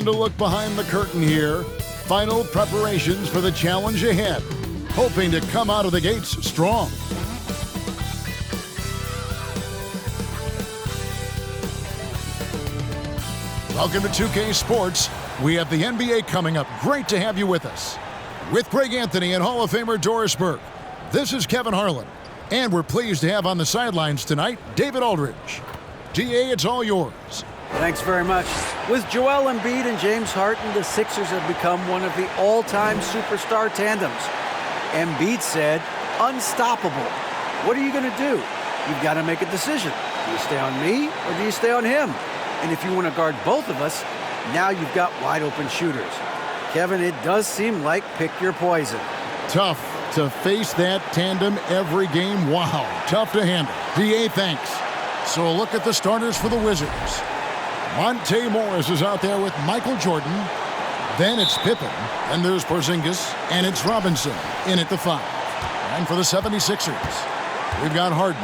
And a look behind the curtain here. Final preparations for the challenge ahead. Hoping to come out of the gates strong. Welcome to 2K Sports. We have the NBA coming up. Great to have you with us. With Greg Anthony and Hall of Famer Doris Burke, this is Kevin Harlan. And we're pleased to have on the sidelines tonight, David Aldridge. DA, it's all yours. Thanks very much. With Joel Embiid and James Harden, the Sixers have become one of the all-time superstar tandems. Embiid said, unstoppable. What are you going to do? You've got to make a decision. Do you stay on me or do you stay on him? And if you want to guard both of us, now you've got wide-open shooters. Kevin, it does seem like pick your poison. Tough to face that tandem every game. Wow, tough to handle. DA, thanks. So a look at the starters for the Wizards. Monte Morris is out there with Michael Jordan. Then it's Pippen. And there's Porzingis. And it's Robinson in at the 5. And for the 76ers, we've got Harden.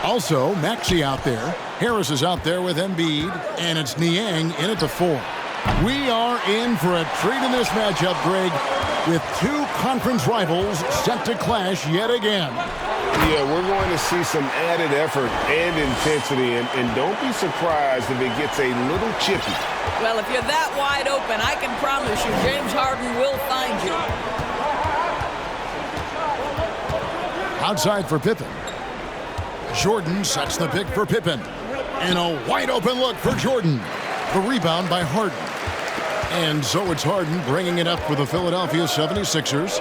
Also, Maxey out there. Harris is out there with Embiid. And it's Niang in at the 4. We are in for a treat in this matchup, Greg, with two conference rivals set to clash yet again. Yeah, we're going to see some added effort and intensity, and don't be surprised if it gets a little chippy. Well, if you're that wide open, I can promise you James Harden will find you. Outside for Pippen. Jordan sets the pick for Pippen. And a wide open look for Jordan. The rebound by Harden. And so it's Harden bringing it up for the Philadelphia 76ers.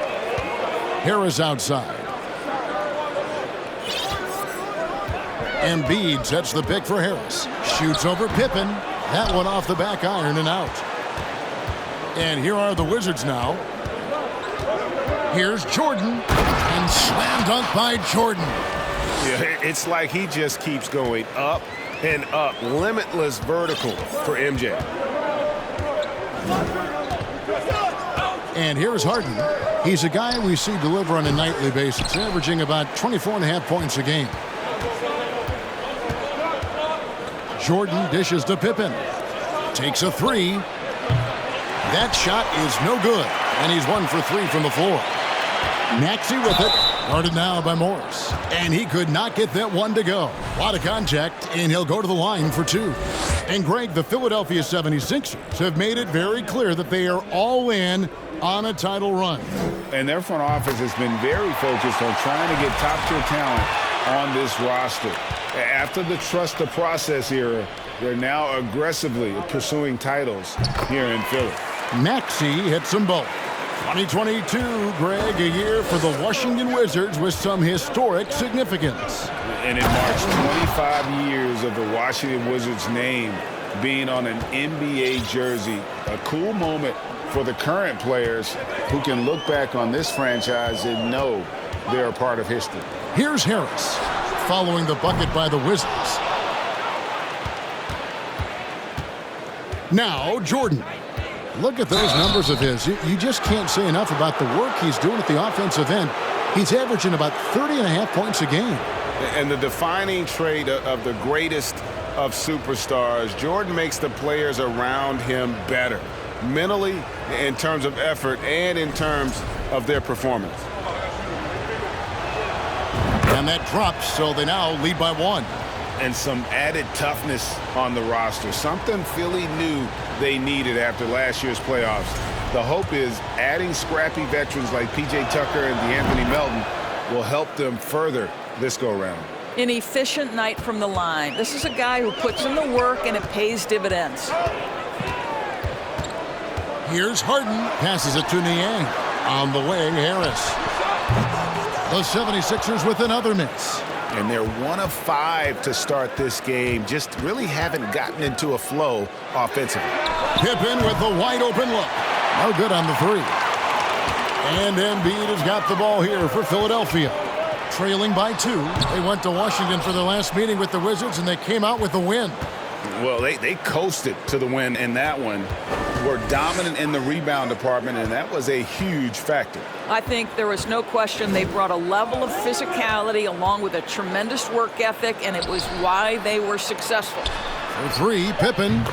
Harris outside. Embiid sets the pick for Harris. Shoots over Pippen. That one off the back iron and out. And here are the Wizards now. Here's Jordan. And slam dunk by Jordan. Yeah, it's like he just keeps going up and up. Limitless vertical for MJ. And here's Harden. He's a guy we see deliver on a nightly basis, averaging about 24.5 points a game. Jordan dishes to Pippen. Takes a 3. That shot is no good. And he's 1 for 3 from the floor. Maxey with it. Guarded now by Morris. And he could not get that one to go. A lot of contact, and he'll go to the line for 2. And Greg, the Philadelphia 76ers have made it very clear that they are all in on a title run. And their front office has been very focused on trying to get top-tier talent on this roster. After the trust the process era, they're now aggressively pursuing titles here in Philly. Maxey hits them both. 2022, Greg, a year for the Washington Wizards with some historic significance. And it marks 25 years of the Washington Wizards name being on an NBA jersey. A cool moment for the current players who can look back on this franchise and know they're a part of history. Here's Harris following the bucket by the Wizards. Now Jordan. Look at those numbers of his. You just can't say enough about the work he's doing at the offensive end. He's averaging about 30.5 points a game. And the defining trait of the greatest of superstars, Jordan makes the players around him better, mentally, in terms of effort, and in terms of their performance. And that drops, so they now lead by 1. And some added toughness on the roster, something Philly knew they needed after last year's playoffs. The hope is adding scrappy veterans like P.J. Tucker and DeAnthony Melton will help them further this go-round. An efficient night from the line. This is a guy who puts in the work and it pays dividends. Here's Harden. Passes it to Niang. On the wing, Harris. The 76ers with another miss. And they're 1 of 5 to start this game. Just really haven't gotten into a flow offensively. Pippen with the wide open look. No good on the 3. And Embiid has got the ball here for Philadelphia. Trailing by 2. They went to Washington for their last meeting with the Wizards, and they came out with the win. Well, they coasted to the win in that one. Were dominant in the rebound department, and that was a huge factor. I think there was no question they brought a level of physicality along with a tremendous work ethic, and it was why they were successful. For 3, Pippen.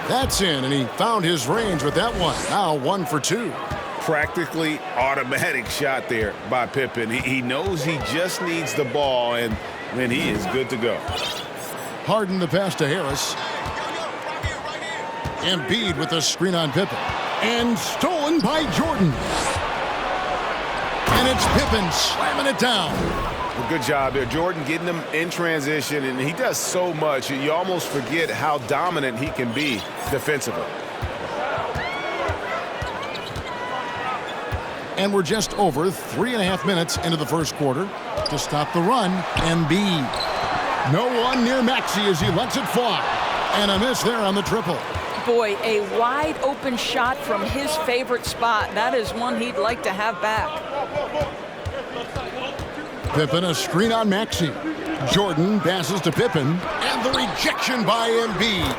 That's in, and he found his range with that one. Now 1 for 2. Practically automatic shot there by Pippen. He knows he just needs the ball, and then he is good to go. Harden the pass to Harris. Embiid with a screen on Pippen. And stolen by Jordan. And it's Pippen slamming it down. Well, good job there. Jordan getting him in transition, and he does so much. You almost forget how dominant he can be defensively. And we're just over 3.5 minutes into the first quarter. To stop the run, Embiid. No one near Maxey as he lets it fly. And a miss there on the triple. Boy, a wide open shot from his favorite spot. That is one he'd like to have back. Pippen a screen on Maxey. Jordan passes to Pippen. And the rejection by Embiid.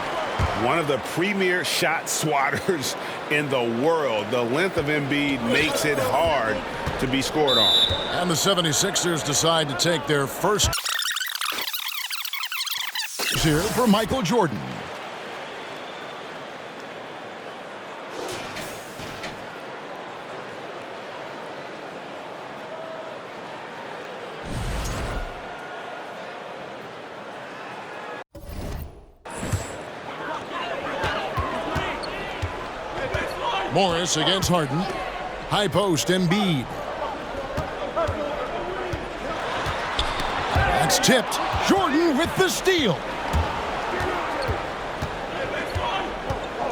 One of the premier shot swatters in the world. The length of Embiid makes it hard to be scored on. And the 76ers decide to take their first here for Michael Jordan. Morris against Harden. High post, Embiid. That's tipped. Jordan with the steal.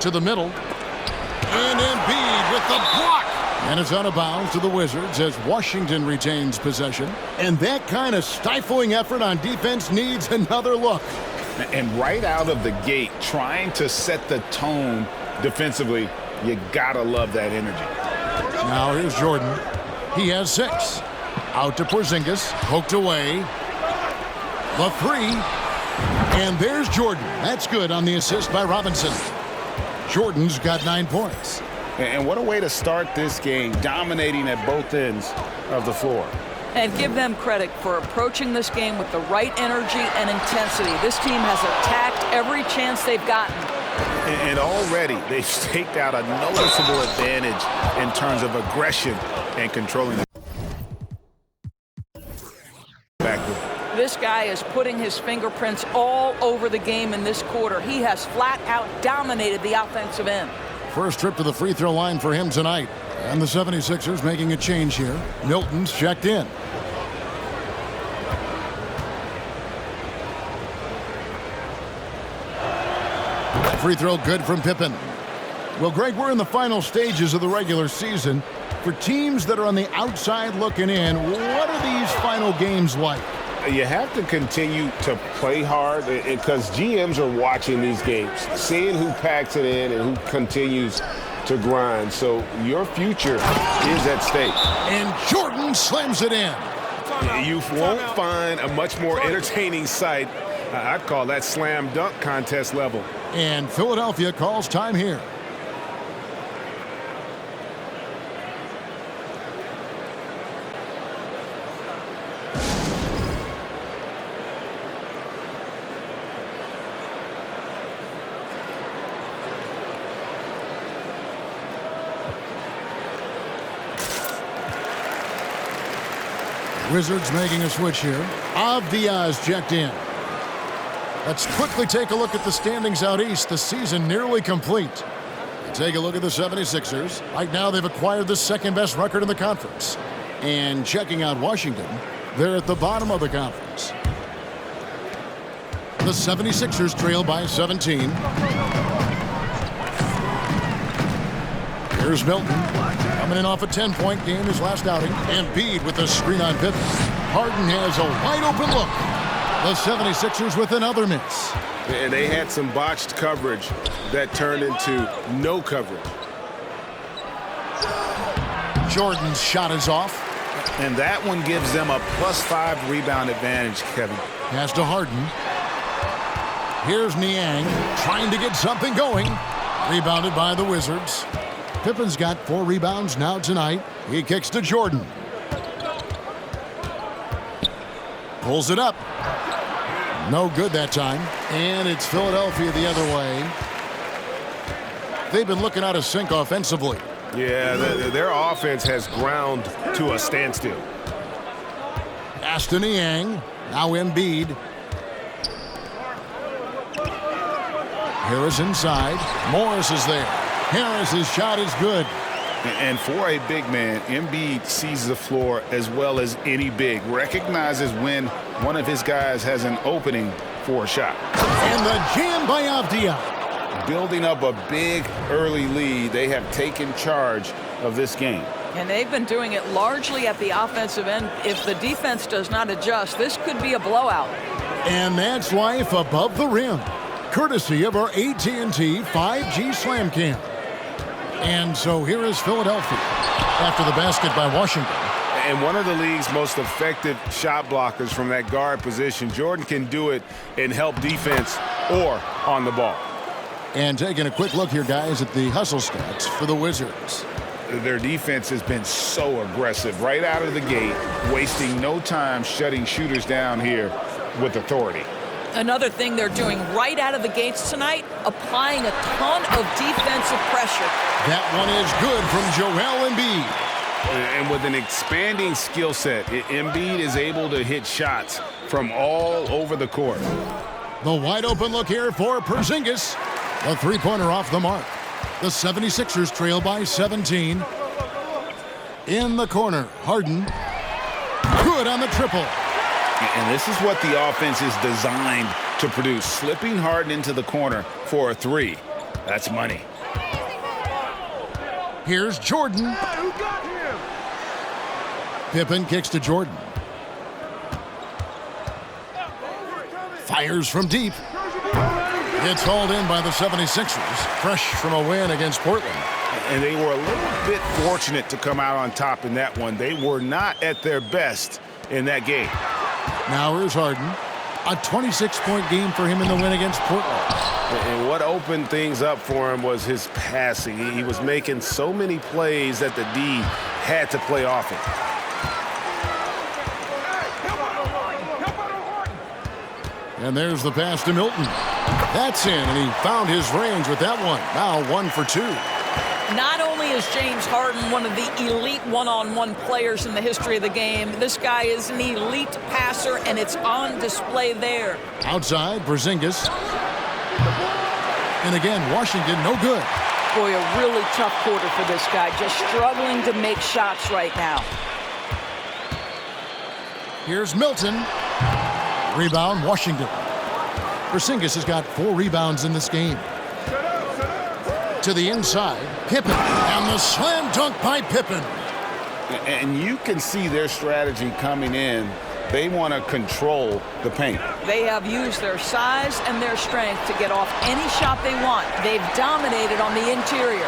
To the middle. And Embiid with the block. And it's out of bounds to the Wizards as Washington retains possession. And that kind of stifling effort on defense needs another look. And right out of the gate, trying to set the tone defensively, you gotta love that energy. Now here's Jordan. He has 6. Out to Porzingis. Poked away. The 3. And there's Jordan. That's good on the assist by Robinson. Jordan's got 9 points. And what a way to start this game, dominating at both ends of the floor. And give them credit for approaching this game with the right energy and intensity. This team has attacked every chance they've gotten. And already they've staked out a noticeable advantage in terms of aggression and controlling the backcourt. This guy is putting his fingerprints all over the game in this quarter. He has flat out dominated the offensive end. First trip to the free throw line for him tonight. And the 76ers making a change here. Milton's checked in. Free throw good from Pippen. Well, Greg, we're in the final stages of the regular season. For teams that are on the outside looking in, what are these final games like? You have to continue to play hard because GMs are watching these games, seeing who packs it in and who continues to grind. So your future is at stake. And Jordan slams it in. You won't find a much more entertaining sight. I'd call that slam dunk contest level. And Philadelphia calls time here. Wizards making a switch here. Avdia's checked in. Let's quickly take a look at the standings out east. The season nearly complete. Take a look at the 76ers. Right now they've acquired the second best record in the conference. And checking out Washington, they're at the bottom of the conference. The 76ers trail by 17. Here's Milton. Coming in off a 10-point game his last outing. Embiid with a screen on Pippen. Harden has a wide open look. The 76ers with another miss. And they had some botched coverage that turned into no coverage. Jordan's shot is off. And that one gives them a +5 rebound advantage, Kevin. Pass to Harden. Here's Niang trying to get something going. Rebounded by the Wizards. Pippen's got 4 rebounds now tonight. He kicks to Jordan. Pulls it up. No good that time. And it's Philadelphia the other way. they've been looking out of sync offensively. Yeah, their offense has ground to a standstill. Aston Yang, now Embiid. Harris inside. Morris is there. Harris's shot is good. And for a big man, Embiid sees the floor as well as any big. Recognizes when one of his guys has an opening for a shot. And the jam by Avdia. Building up a big early lead, they have taken charge of this game. And they've been doing it largely at the offensive end. If the defense does not adjust, this could be a blowout. And that's life above the rim, courtesy of our AT&T 5G Slam Cam. And so here is Philadelphia after the basket by Washington. And one of the league's most effective shot blockers from that guard position. Jordan can do it and help defense or on the ball. And taking a quick look here, guys, at the hustle stats for the Wizards. Their defense has been so aggressive right out of the gate, wasting no time shutting shooters down here with authority. Another thing they're doing right out of the gates tonight, applying a ton of defensive pressure. That one is good from Joel Embiid. And with an expanding skill set, Embiid is able to hit shots from all over the court. The wide open look here for Porzingis. A three-pointer off the mark. The 76ers trail by 17. In the corner, Harden. Good on the triple. And this is what the offense is designed to produce. Slipping Harden into the corner for a three. That's money. Here's Jordan. Pippen kicks to Jordan. Fires from deep. It's hauled in by the 76ers, fresh from a win against Portland. And they were a little bit fortunate to come out on top in that one. They were not at their best in that game. Now here's Harden. A 26-point game for him in the win against Portland. And what opened things up for him was his passing. He was making so many plays that the D had to play off it. And there's the pass to Milton. That's in, and he found his range with that one. Now 1 for 2. Not only is James Harden one of the elite one-on-one players in the history of the game, this guy is an elite passer, and it's on display there. Outside, Porzingis. And again, Washington, no good. Boy, a really tough quarter for this guy, just struggling to make shots right now. Here's Milton. Rebound, Washington. Porzingis has got 4 rebounds in this game. To the inside, Pippen. And the slam dunk by Pippen. And you can see their strategy coming in. They want to control the paint. They have used their size and their strength to get off any shot they want. They've dominated on the interior.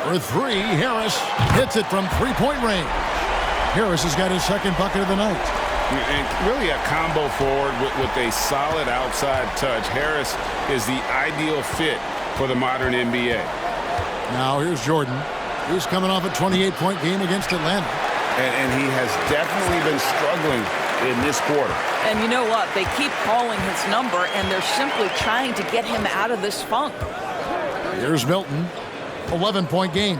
For 3, Harris hits it from three-point range. Harris has got his second bucket of the night. And really a combo forward with a solid outside touch. Harris is the ideal fit for the modern NBA. Now here's Jordan. He's coming off a 28-point game against Atlanta. And he has definitely been struggling in this quarter. And you know what? They keep calling his number, and they're simply trying to get him out of this funk. Here's Milton. 11-point game.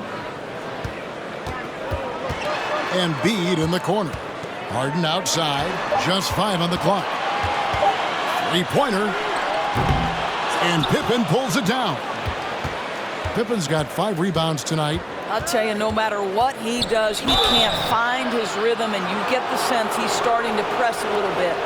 Embiid in the corner. Harden outside. Just 5 on the clock. Three-pointer. And Pippen pulls it down. Pippen's got 5 rebounds tonight. I'll tell you, no matter what he does, he can't find his rhythm, and you get the sense he's starting to press a little bit.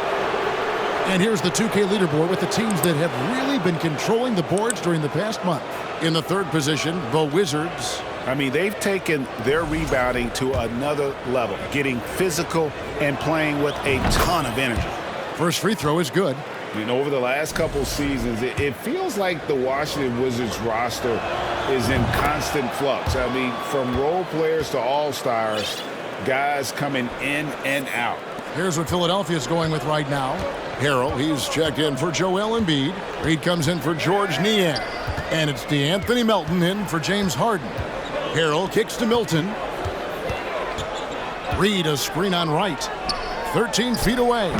And here's the 2K leaderboard with the teams that have really been controlling the boards during the past month. In the 3rd position, the Wizards. I mean, they've taken their rebounding to another level, getting physical and playing with a ton of energy. First free throw is good. You know, over the last couple seasons, it feels like the Washington Wizards roster is in constant flux. I mean, from role players to all-stars, guys coming in and out. Here's what Philadelphia's going with right now. Harrell, he's checked in for Joel Embiid. Reed comes in for George Niang. And it's DeAnthony Melton in for James Harden. Harrell kicks to Milton. Reed a screen on right. 13 feet away.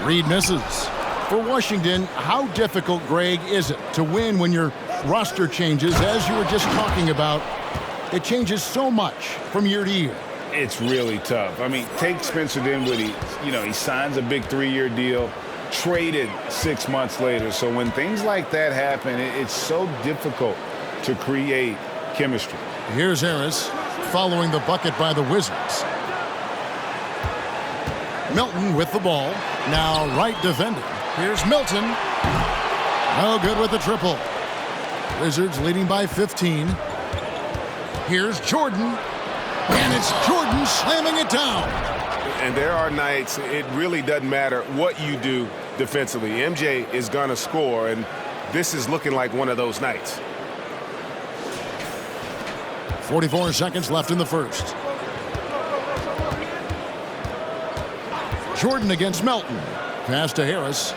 Reed misses. For Washington, how difficult, Greg, is it to win when you're roster changes, as you were just talking about, it changes so much from year to year. It's really tough. I mean, take Spencer Dinwiddie. He signs a big 3-year deal, traded 6 months later. So when things like that happen, it's so difficult to create chemistry. Here's Harris following the bucket by the Wizards. Milton with the ball. Now right defending. Here's Milton. No good with the triple. Wizards leading by 15. Here's Jordan. And it's Jordan slamming it down. And there are nights it really doesn't matter what you do defensively. MJ is going to score, and this is looking like one of those nights. 44 seconds left in the first. Jordan against Melton. Pass to Harris.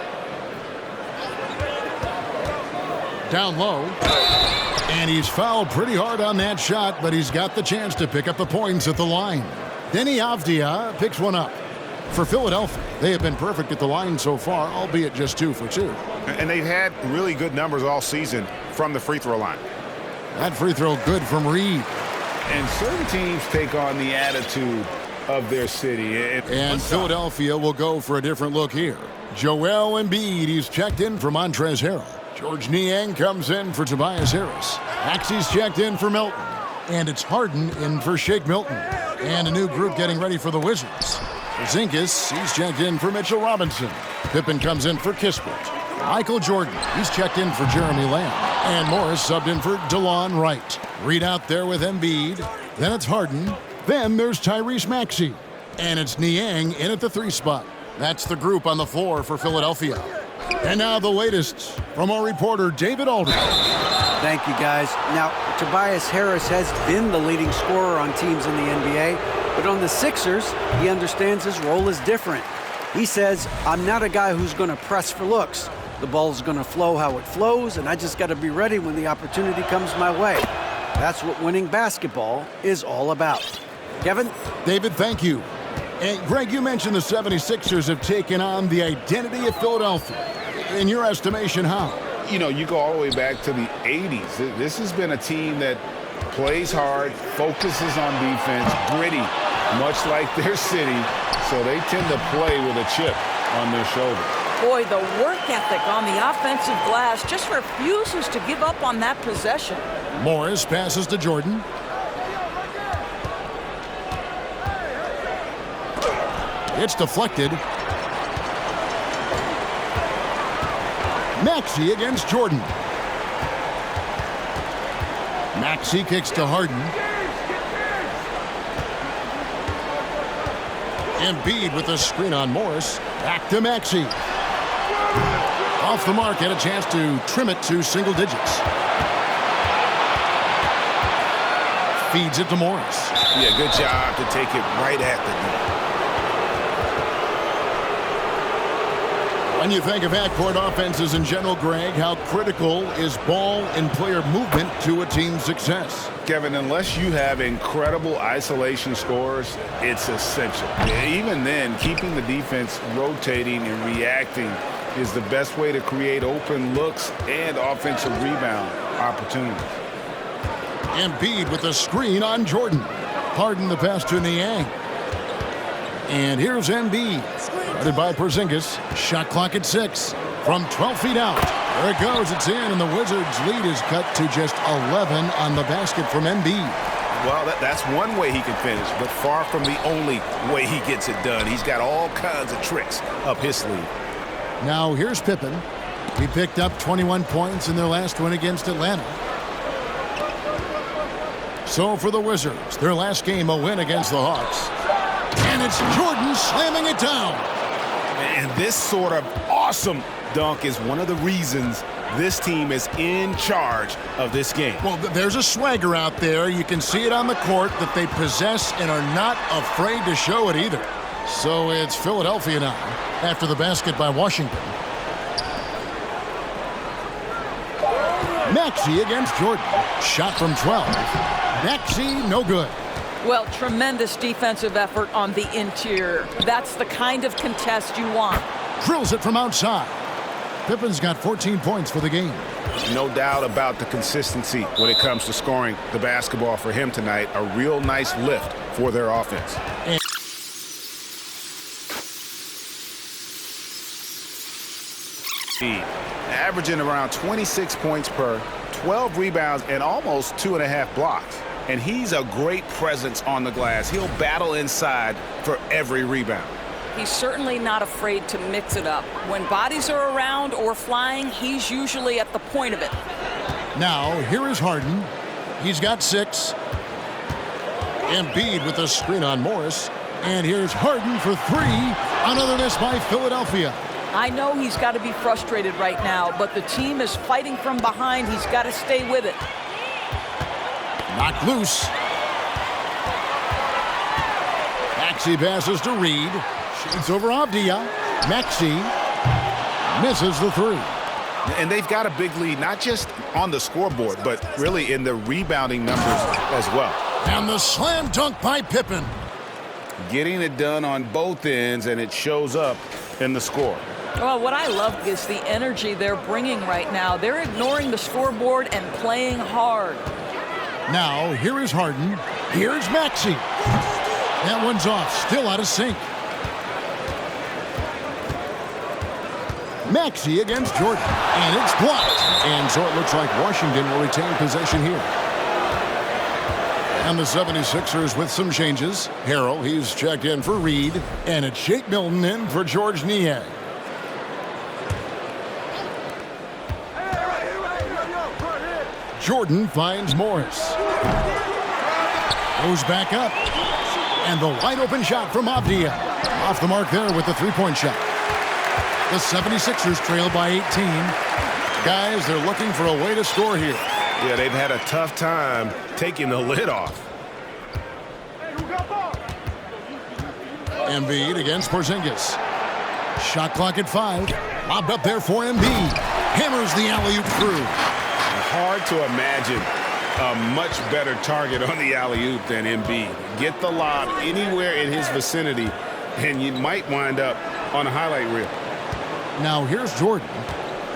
Down low. And he's fouled pretty hard on that shot, but he's got the chance to pick up the points at the line. Denny Avdia picks one up. For Philadelphia, they have been perfect at the line so far, albeit just 2 for 2. And they've had really good numbers all season from the free throw line. That free throw good from Reed. And certain teams take on the attitude of their city. And Philadelphia will go for a different look here. Joel Embiid, he's checked in for Montrezl Harrell. George Niang comes in for Tobias Harris. Maxey's checked in for Milton. And it's Harden in for Shake Milton. And a new group getting ready for the Wizards. Porzingis, he's checked in for Mitchell Robinson. Pippen comes in for Kispert. Michael Jordan, he's checked in for Jeremy Lamb. And Morris subbed in for DeLon Wright. Reed out there with Embiid. Then it's Harden. Then there's Tyrese Maxey. And it's Niang in at the 3 spot. That's the group on the floor for Philadelphia. And now the latest from our reporter, David Aldridge. Thank you, guys. Now, Tobias Harris has been the leading scorer on teams in the NBA, but on the Sixers, he understands his role is different. He says, I'm not a guy who's going to press for looks. The ball's going to flow how it flows, and I just got to be ready when the opportunity comes my way. That's what winning basketball is all about. Kevin? David, thank you. And Greg, you mentioned the 76ers have taken on the identity of Philadelphia. In your estimation, how? You go all the way back to the 80s. This has been a team that plays hard, focuses on defense, gritty, much like their city, so they tend to play with a chip on their shoulder. Boy, the work ethic on the offensive glass just refuses to give up on that possession. Morris passes to Jordan. It's deflected. Maxey against Jordan. Maxey kicks to Harden. Embiid with a screen on Morris. Back to Maxey. Off the mark, had a chance to trim it to single digits. Feeds it to Morris. Yeah, good job to take it right at the net. When you think of half-court offenses in general, Greg, how critical is ball and player movement to a team's success? Kevin, unless you have incredible isolation scores, it's essential. Even then, keeping the defense rotating and reacting is the best way to create open looks and offensive rebound opportunities. Embiid with a screen on Jordan. Harden the pass to Niang. And here's Embiid. Guarded by Porzingis. Shot clock at 6. From 12 feet out. There it goes. It's in, and the Wizards' lead is cut to just 11 on the basket from Embiid. Well, that's one way he can finish, but far from the only way he gets it done. He's got all kinds of tricks up his sleeve. Now here's Pippen. He picked up 21 points in their last win against Atlanta. So for the Wizards, their last game a win against the Hawks. And it's Jordan slamming it down. And this sort of awesome dunk is one of the reasons this team is in charge of this game. Well, there's a swagger out there. You can see it on the court that they possess and are not afraid to show it either. So it's Philadelphia now after the basket by Washington. Maxey against Jordan. Shot from 12. Maxey, no good. Well, tremendous defensive effort on the interior. That's the kind of contest you want. Drills it from outside. Pippen's got 14 points for the game. No doubt about the consistency when it comes to scoring the basketball for him tonight. A real nice lift for their offense. Averaging around 26 points per, 12 rebounds, and almost 2.5 blocks. And he's a great presence on the glass. He'll battle inside for every rebound. He's certainly not afraid to mix it up. When bodies are around or flying, he's usually at the point of it. Now, here is Harden. He's got 6. Embiid with a screen on Morris. And here's Harden for 3. Another miss by Philadelphia. I know he's got to be frustrated right now, but the team is fighting from behind. He's got to stay with it. Knocked loose. Maxey passes to Reed. Shoots over Avdia. Maxey misses the 3. And they've got a big lead, not just on the scoreboard, but really in the rebounding numbers as well. And the slam dunk by Pippen. Getting it done on both ends, and it shows up in the score. Well, what I love is the energy they're bringing right now. They're ignoring the scoreboard and playing hard. Now, here is Harden. Here's Maxey. That one's off, still out of sync. Maxey against Jordan, and it's blocked. And so it looks like Washington will retain possession here. And the 76ers with some changes. Harrell, he's checked in for Reed, and it's Shake Milton in for George Niang. Jordan finds Morris. Goes back up. And the wide open shot from Avdia. Off the mark there with the three-point shot. The 76ers trail by 18. Guys, they're looking for a way to score here. Yeah, they've had a tough time taking the lid off. Embiid against Porzingis. Shot clock at 5. Lobbed up there for Embiid. Hammers the alley-oop through. Hard to imagine a much better target on the alley-oop than Embiid. Get the lob anywhere in his vicinity, and you might wind up on a highlight reel. Now here's Jordan.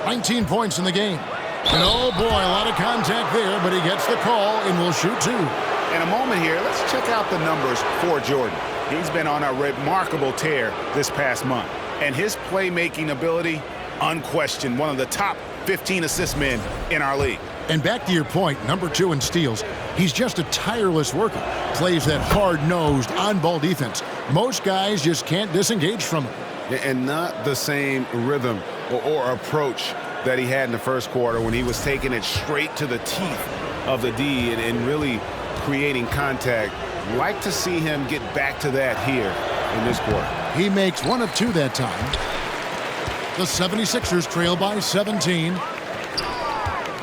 19 points in the game. And oh boy, a lot of contact there, but he gets the call and will shoot 2. In a moment here, let's check out the numbers for Jordan. He's been on a remarkable tear this past month. And his playmaking ability, unquestioned, one of the top 15 assist men in our league. And back to your point, number 2 in steals. He's just a tireless worker. Plays that hard-nosed, on-ball defense. Most guys just can't disengage from him. And not the same rhythm or approach that he had in the first quarter when he was taking it straight to the teeth of the D and really creating contact. Like to see him get back to that here in this quarter. He makes 1 of 2 that time. The 76ers trail by 17.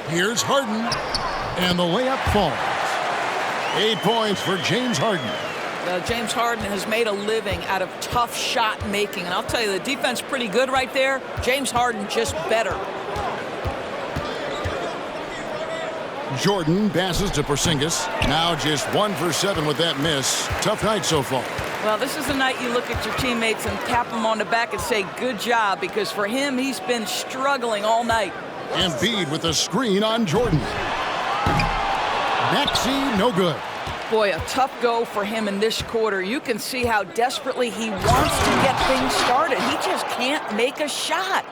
Here's Harden, and the layup falls. 8 points for James Harden. James Harden has made a living out of tough shot making, and I'll tell you, the defense pretty good right there. James Harden just better. Jordan passes to Porzingis. Now just 1 for 7 with that miss. Tough night so far. Well, this is the night you look at your teammates and tap them on the back and say, good job, because for him, he's been struggling all night. Embiid with a screen on Jordan. Maxey, no good. Boy, a tough go for him in this quarter. You can see how desperately he wants to get things started. He just can't make a shot.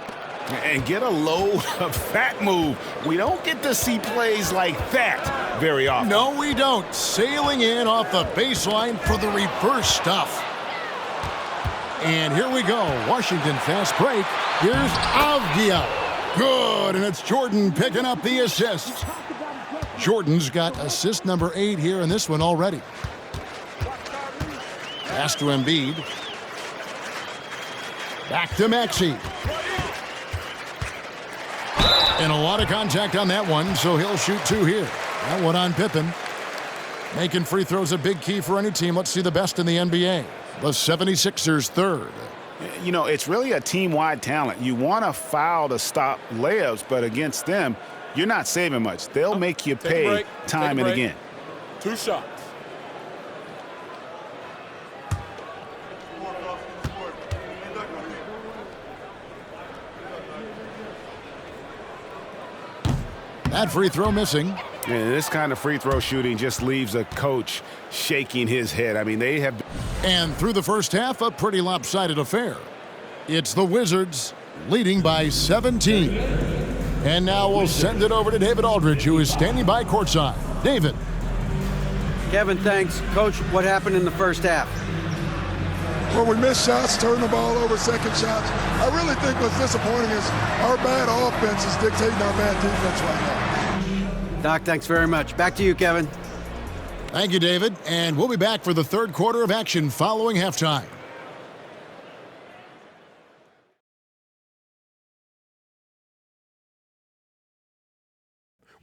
And get a load of that move. We don't get to see plays like that very often. No, we don't. Sailing in off the baseline for the reverse stuff. And here we go. Washington fast break. Here's Avdia. Good, and it's Jordan picking up the assist. Jordan's got assist number 8 here in this one already. Pass to Embiid. Back to Maxey. And a lot of contact on that one, so he'll shoot 2 here. That one on Pippen. Making free throws a big key for any team. Let's see the best in the NBA. The 76ers third. You know, it's really a team-wide talent. You want to foul to stop layups, but against them, you're not saving much. They'll make you pay time and again. 2 shots. That free throw missing. And this kind of free throw shooting just leaves a coach shaking his head. I mean, they have... And through the first half, a pretty lopsided affair. It's the Wizards leading by 17. And now we'll send it over to David Aldridge, who is standing by courtside. David. Kevin, thanks. Coach, what happened in the first half? Well, we missed shots, turned the ball over, second shots. I really think what's disappointing is our bad offense is dictating our bad defense right now. Doc, thanks very much. Back to you, Kevin. Thank you, David. And we'll be back for the third quarter of action following halftime.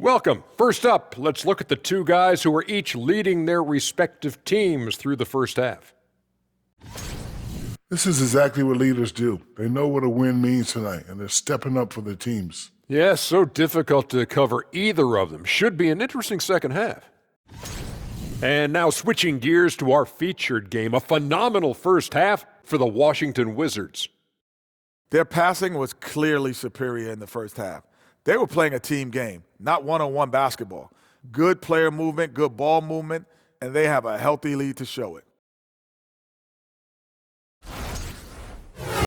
Welcome. First up, let's look at the two guys who are each leading their respective teams through the first half. This is exactly what leaders do. They know what a win means tonight, and they're stepping up for their teams. Yes, so difficult to cover either of them. Should be an interesting second half. And now switching gears to our featured game, a phenomenal first half for the Washington Wizards. Their passing was clearly superior in the first half. They were playing a team game, not one-on-one basketball. Good player movement, good ball movement, and they have a healthy lead to show it.